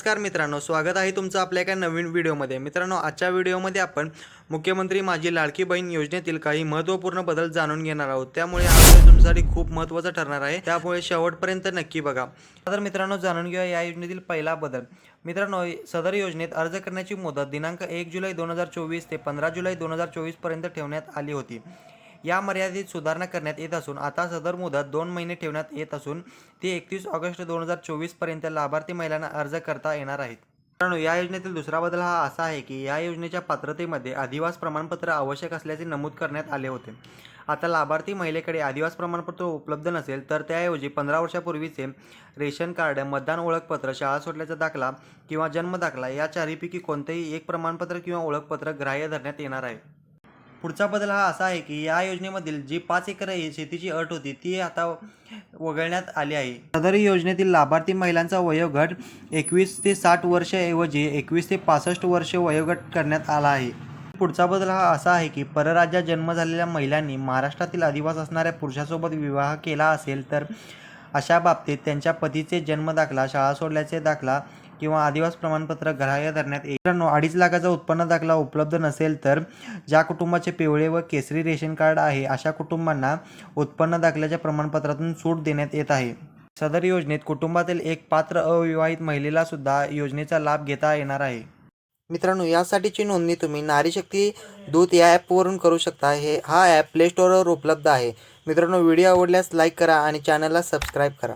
नमस्कार मित्रांनो, स्वागत आहे तुमचं आपल्या एका नवीन व्हिडिओमध्ये। मित्रांनो, आजच्या व्हिडिओमध्ये आपण मुख्यमंत्री माझी लाडकी बहीण योजनेतील काही महत्त्वपूर्ण बदल जाणून घेणार आहोत। त्यामुळे हा व्हिडिओ तुमच्यासाठी खूप महत्त्वाचा ठरणार आहे, त्यामुळे शेवटपर्यंत नक्की बघा। तर मित्रांनो, जाणून घेऊया या योजनेतील पहिला बदल। मित्रांनो, सदर योजनेत अर्ज करण्याची मुदत दिनांक 1 जुलै 2024 ते 15 जुलै 2024 पर्यंत ठेवण्यात आली होती। या मर्यादेत सुधारणा करण्यात येत असून आता सदर मुदत 2 महिने ठेवण्यात येत असून ती 31 ऑगस्ट 2024 पर्यंत लाभार्थी महिलांना अर्ज करता येणार आहेत। मित्रांनो, या योजनेतील दुसरा बदल हा असा आहे की या योजनेच्या पात्रतेमध्ये अधिवास प्रमाणपत्र आवश्यक असल्याचे नमूद करण्यात आले होते। आता लाभार्थी महिलेकडे अधिवास प्रमाणपत्र उपलब्ध नसेल तर त्याऐवजी 15 वर्षापूर्वीचे रेशन कार्ड, मतदान ओळखपत्र, शाळा सोडल्याचा दाखला किंवा जन्म दाखला या चारपैकी कोणतेही एक प्रमाणपत्र किंवा ओळखपत्र ग्राह्य धरण्यात येणार आहे। पुढचा बदल हा असा आहे की या योजनेमधील जी 5 एकर शेतीची अट होती ती आता वगळण्यात आली आहे। सदर योजनेतील लाभार्थी महिलांचा वयोगट 21 ते 60 वर्ष ऐवजी 21 ते 65 वर्ष वयोगट करण्यात आला आहे। पुढचा बदल हा असा आहे की परराज्यात जन्म झालेल्या महिलांनी महाराष्ट्रातील अधिवास असणाऱ्या पुरुषासोबत विवाह केला असेल तर अशा बाबतीत त्यांच्या पतीचे जन्म दाखला, शाळा सोडल्याचे दाखला किंवा अधिवास प्रमाणपत्र ग्राह्य धरण्यात येईल। मित्रांनो, 2.5 लाखाचा उत्पन्न दाखला उपलब्ध नसेल तर ज्या कुटुंबाचे पिवळे व केसरी रेशन कार्ड आहे अशा कुटुंबांना उत्पन्न दाखल्याच्या प्रमाणपत्रातून सूट देण्यात येत आहे। सदर योजनेत कुटुंबातील एक पात्र अविवाहित महिलेला सुद्धा योजनेचा लाभ घेता येणार आहे। मित्रांनो, यासाठीची नोंदणी तुम्ही नारी शक्ती दूत या ॲपवरून करू शकता। हा ॲप प्ले स्टोअरवर उपलब्ध आहे। मित्रांनो, व्हिडिओ आवडल्यास लाईक करा आणि चॅनलला सबस्क्राईब करा।